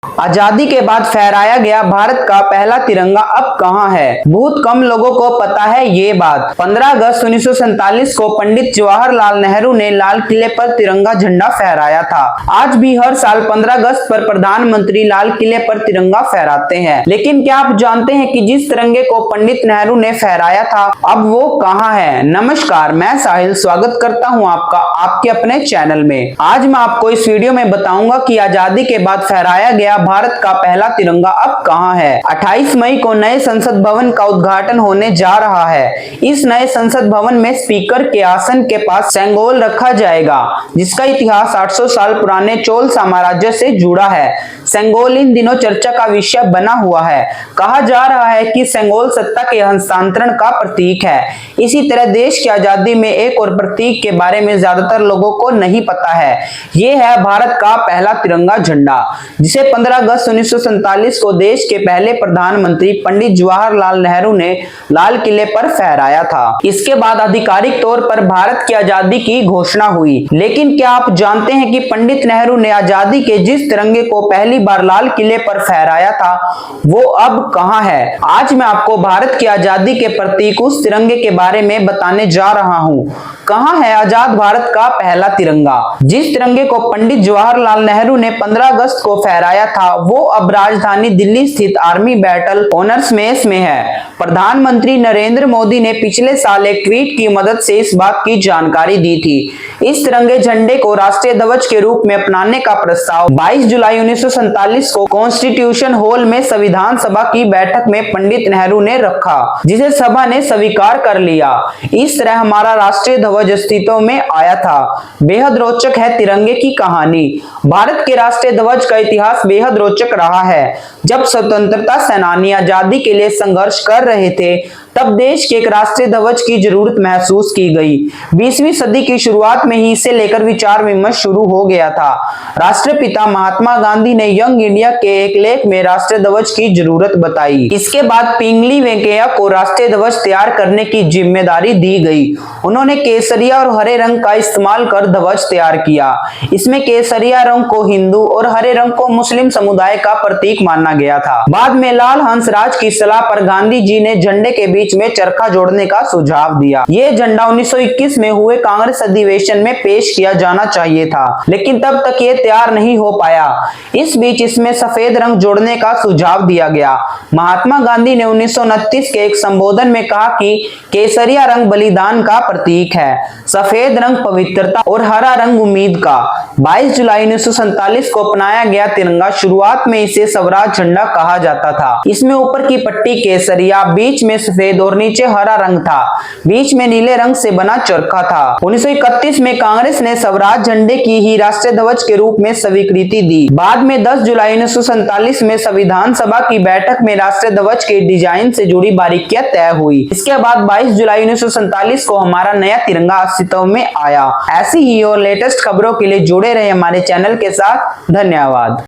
आजादी के बाद फहराया गया भारत का पहला तिरंगा अब कहां है? बहुत कम लोगों को पता है ये बात। 15 अगस्त 1947 को पंडित जवाहरलाल नेहरू ने लाल किले पर तिरंगा झंडा फहराया था। आज भी हर साल 15 अगस्त पर प्रधानमंत्री लाल किले पर तिरंगा फहराते हैं। लेकिन क्या आप जानते हैं कि जिस तिरंगे को पंडित नेहरू ने फहराया था अब वो कहां है? नमस्कार, मैं साहिल स्वागत करता हूं आपका आपके अपने चैनल में। आज मैं आपको इस वीडियो में बताऊंगा कि आजादी के बाद फहराया गया भारत का पहला तिरंगा अब कहां है। 28 मई को नए संसद भवन का उद्घाटन होने जा रहा है। इस नए संसद भवन में स्पीकर के आसन के पास सेंगोल रखा जाएगा, जिसका इतिहास 800 साल पुराने चोल साम्राज्य से जुड़ा है। सेंगोल इन दिनों चर्चा का विषय बना हुआ है। कहा जा रहा है कि सेंगोल सत्ता के हस्तांतरण का प्रतीक है। इसी तरह देश की आजादी में एक और प्रतीक के बारे में ज्यादातर लोगों को नहीं पता है। ये है भारत का पहला तिरंगा झंडा, जिसे 15 अगस्त 1947 को देश के पहले प्रधानमंत्री पंडित जवाहरलाल नेहरू ने लाल किले पर फहराया था। इसके बाद आधिकारिक तौर पर भारत की आजादी की घोषणा हुई। लेकिन क्या आप जानते हैं कि पंडित नेहरू ने आजादी के जिस तिरंगे को पहली बार लाल किले पर फहराया था वो अब कहां है? आज मैं आपको भारत की आजादी के प्रतीक उस तिरंगे के बारे में बताने जा रहा हूं। कहां है आजाद भारत का पहला तिरंगा? जिस तिरंगे को पंडित जवाहरलाल नेहरू ने 15 अगस्त को फहराया था वो अब राजधानी दिल्ली स्थित आर्मी बैटल ऑनर्स मेस में है। प्रधानमंत्री नरेंद्र मोदी ने पिछले साल एक ट्वीट की मदद से इस बात की जानकारी दी थी। इस तिरंगे झंडे को राष्ट्रीय ध्वज के रूप में अपनाने का प्रस्ताव 22 जुलाई 1947 को कॉन्स्टिट्यूशन हॉल में संविधान सभा की बैठक में पंडित नेहरू ने रखा, जिसे सभा ने स्वीकार कर लिया। इस तरह हमारा राष्ट्रीय ध्वज अस्तित्व में आया था। बेहद रोचक है तिरंगे की कहानी। भारत के राष्ट्रीय ध्वज का इतिहास बेहद रोचक रहा है। जब स्वतंत्रता सेनानी आजादी के लिए संघर्ष कर रहे थे तब देश के एक राष्ट्रीय ध्वज की जरूरत महसूस की गई। 20वीं सदी की शुरुआत में ही इसे लेकर विचार विमर्श शुरू हो गया था। राष्ट्रपिता महात्मा गांधी ने यंग इंडिया के एक लेख में राष्ट्रीय ध्वज की जरूरत बताई। इसके बाद पिंगली वेंकैया को राष्ट्रीय ध्वज तैयार करने की जिम्मेदारी दी गई। उन्होंने केसरिया और हरे रंग का इस्तेमाल कर ध्वज तैयार किया। इसमें केसरिया रंग को हिंदू और हरे रंग को मुस्लिम समुदाय का प्रतीक माना गया था। बाद में लाल हंसराज की सलाह पर गांधी जी ने झंडे के बीच में चरखा जोड़ने का सुझाव दिया। ये झंडा 1921 में हुए कांग्रेस अधिवेशन में पेश किया जाना चाहिए था, लेकिन तब तक ये तैयार नहीं हो पाया। इस बीच इसमें सफेद रंग जोड़ने का सुझाव दिया गया। महात्मा गांधी ने 1929 के एक संबोधन में कहा कि केसरिया रंग बलिदान का प्रतीक है, सफेद रंग पवित्रता और हरा रंग उम्मीद का। 22 जुलाई 1947 को अपनाया गया तिरंगा, शुरुआत में इसे स्वराज झंडा कहा जाता था। इसमें ऊपर की पट्टी केसरिया, बीच में सफेद और नीचे हरा रंग था। बीच में नीले रंग से बना चरखा था। 1931 में कांग्रेस ने स्वराज झंडे की ही राष्ट्रीय ध्वज के रूप में स्वीकृति दी। बाद में 10 जुलाई 1947 में संविधान सभा की बैठक में राष्ट्रीय ध्वज के डिजाइन से जुड़ी बारीकियां तय हुई। इसके बाद 22 जुलाई 1947 को हमारा नया तिरंगा अस्तित्व में आया। ऐसी ही और लेटेस्ट खबरों के लिए जुड़े रहे हमारे चैनल के साथ। धन्यवाद।